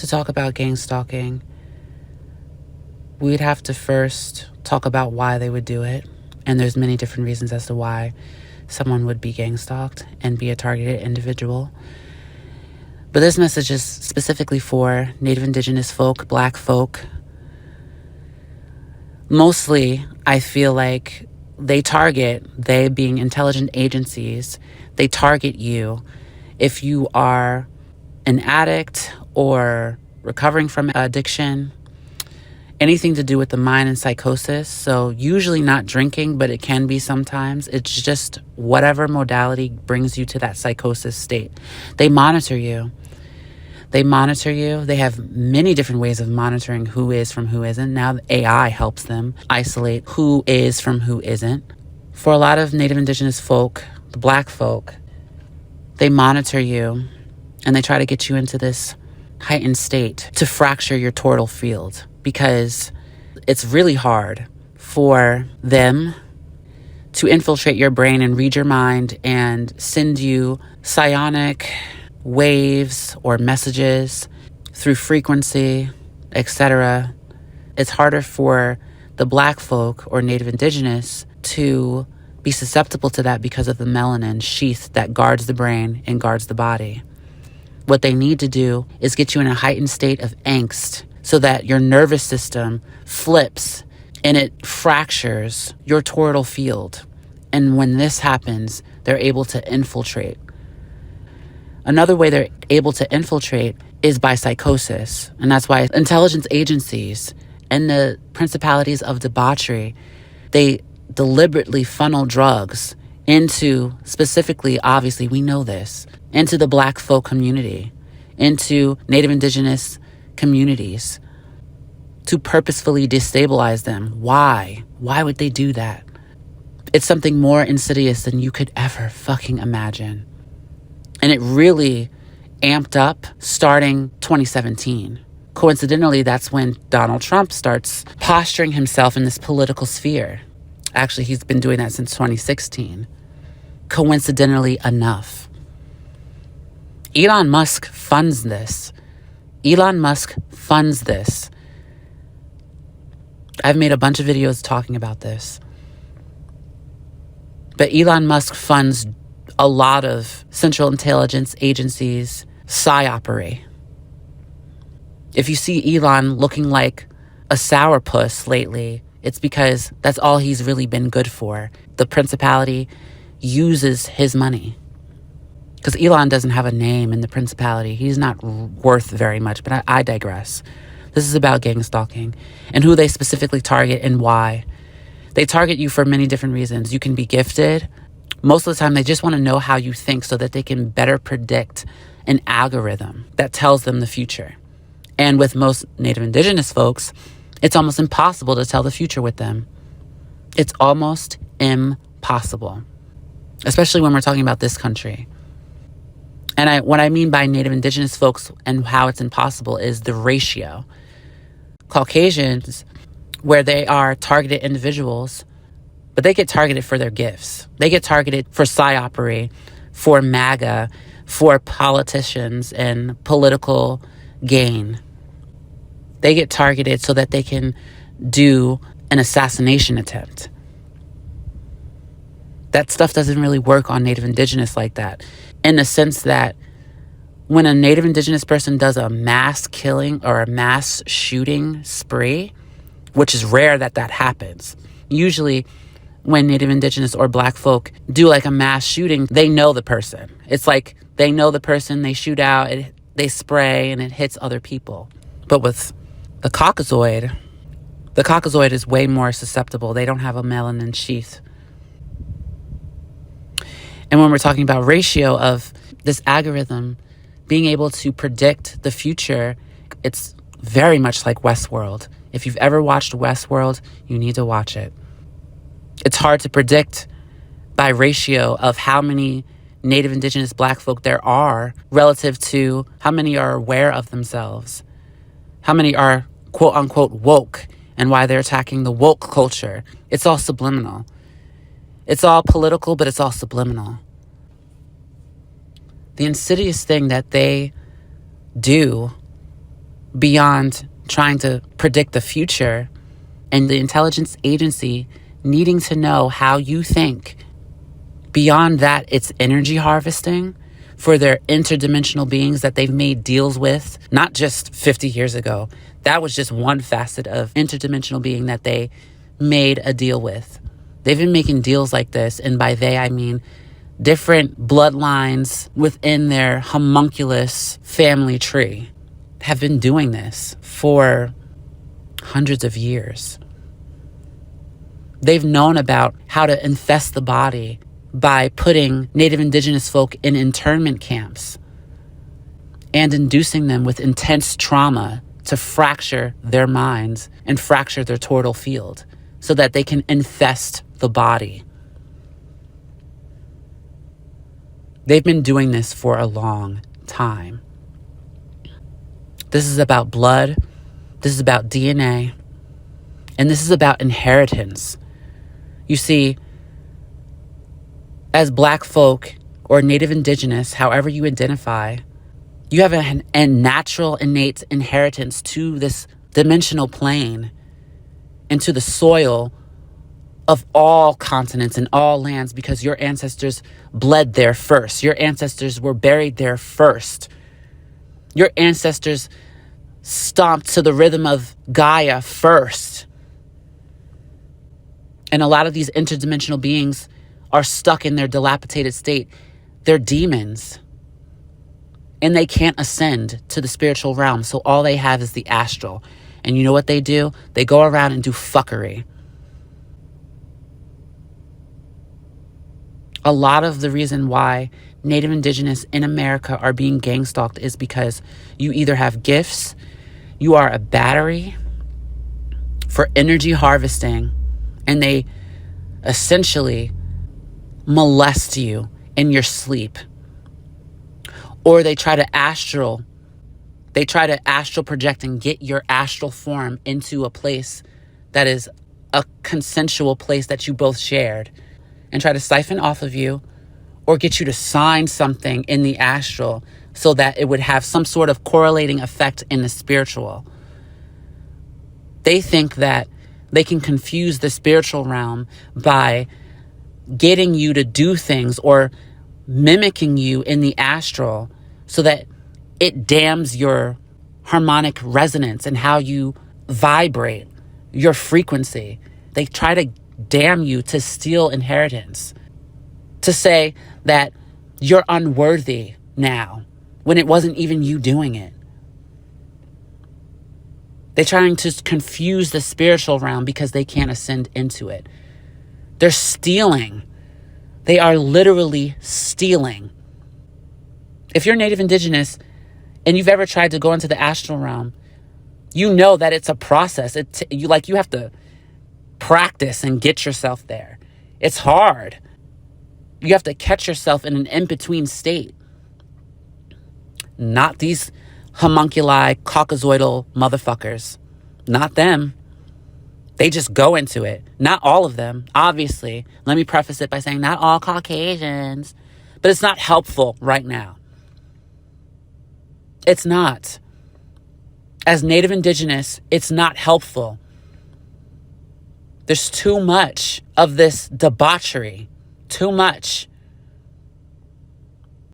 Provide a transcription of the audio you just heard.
to talk about gangstalking, we'd have to first talk about why they would do it. And there's many different reasons as to why someone would be gangstalked and be a targeted individual. But this message is specifically for Native Indigenous folk, Black folk. Mostly, I feel like they being intelligent agencies, they target you if you are an addict or recovering from addiction, anything to do with the mind and psychosis. So usually not drinking, but it can be sometimes. It's just whatever modality brings you to that psychosis state. They monitor you. They have many different ways of monitoring who is from who isn't. Now AI helps them isolate who is from who isn't. For a lot of Native Indigenous folk, the Black folk, they monitor you and they try to get you into this heightened state to fracture your tortal field, because it's really hard for them to infiltrate your brain and read your mind and send you psionic waves or messages through frequency, etc. It's harder for the Black folk or Native Indigenous to be susceptible to that because of the melanin sheath that guards the brain and guards the body. What they need to do is get you in a heightened state of angst so that your nervous system flips and it fractures your tortal field. And when this happens, they're able to infiltrate. Another way they're able to infiltrate is by psychosis. And that's why intelligence agencies and the principalities of debauchery, they deliberately funnel drugs into, specifically, obviously, we know this, into the Black folk community, into Native Indigenous communities, to purposefully destabilize them. Why? Why would they do that? It's something more insidious than you could ever fucking imagine. And it really amped up starting 2017. Coincidentally, that's when Donald Trump starts posturing himself in this political sphere. Actually, he's been doing that since 2016. Coincidentally enough. Elon Musk funds this. I've made a bunch of videos talking about this. But Elon Musk funds a lot of Central Intelligence Agencies psyopery. If you see Elon looking like a sourpuss lately, it's because that's all he's really been good for. The principality uses his money. Because Elon doesn't have a name in the principality. He's not worth very much, but I digress. This is about gangstalking and who they specifically target and why. They target you for many different reasons. You can be gifted. Most of the time, they just want to know how you think so that they can better predict an algorithm that tells them the future. And with most Native Indigenous folks, it's almost impossible to tell the future with them. It's almost impossible, especially when we're talking about this country. And what I mean by Native Indigenous folks and how it's impossible is the ratio. Caucasians, where they are targeted individuals, but they get targeted for their gifts. They get targeted for psyopery, for MAGA, for politicians and political gain. They get targeted so that they can do an assassination attempt. That stuff doesn't really work on Native Indigenous like that, in the sense that when a Native Indigenous person does a mass killing or a mass shooting spree, which is rare that happens. Usually when Native Indigenous or Black folk do like a mass shooting, they know the person. It's like they know the person, they shoot out, they spray, and it hits other people. But with the Caucasoid is way more susceptible. They don't have a melanin sheath. And when we're talking about ratio of this algorithm being able to predict the future, it's very much like Westworld. If you've ever watched Westworld, you need to watch it. It's hard to predict by ratio of how many Native Indigenous Black folk there are relative to how many are aware of themselves, how many are quote unquote woke, and why they're attacking the woke culture. It's all subliminal. It's all political, but it's all subliminal. The insidious thing that they do beyond trying to predict the future and the intelligence agency needing to know how you think. Beyond that, it's energy harvesting for their interdimensional beings that they've made deals with, not just 50 years ago. That was just one facet of interdimensional being that they made a deal with. They've been making deals like this, and by they, I mean different bloodlines within their homunculus family tree have been doing this for hundreds of years. They've known about how to infest the body by putting Native Indigenous folk in internment camps and inducing them with intense trauma to fracture their minds and fracture their tortal field so that they can infest the body. They've been doing this for a long time. This is about blood. This is about DNA. And this is about inheritance. You see, as Black folk or Native Indigenous, however you identify, you have a natural, innate inheritance to this dimensional plane and to the soil of all continents and all lands because your ancestors bled there first. Your ancestors were buried there first. Your ancestors stomped to the rhythm of Gaia first. And a lot of these interdimensional beings are stuck in their dilapidated state. They're demons. And they can't ascend to the spiritual realm. So all they have is the astral. And you know what they do? They go around and do fuckery. A lot of the reason why Native Indigenous in America are being gangstalked is because you either have gifts, you are a battery for energy harvesting, and they essentially molest you in your sleep. Or they try to astral project and get your astral form into a place that is a consensual place that you both shared and try to siphon off of you or get you to sign something in the astral so that it would have some sort of correlating effect in the spiritual. They think that they can confuse the spiritual realm by getting you to do things or mimicking you in the astral so that it dams your harmonic resonance and how you vibrate, your frequency. They try to dam you to steal inheritance, to say that you're unworthy now when it wasn't even you doing it. They're trying to confuse the spiritual realm because they can't ascend into it. They're stealing. They are literally stealing. If you're Native Indigenous and you've ever tried to go into the astral realm, you know that it's a process. You have to practice and get yourself there. It's hard. You have to catch yourself in an in-between state. Not these homunculi, caucasoidal motherfuckers. Not them. They just go into it. Not all of them, obviously. Let me preface it by saying not all Caucasians. But it's not helpful right now. It's not. As Native Indigenous, it's not helpful. There's too much of this debauchery. Too much.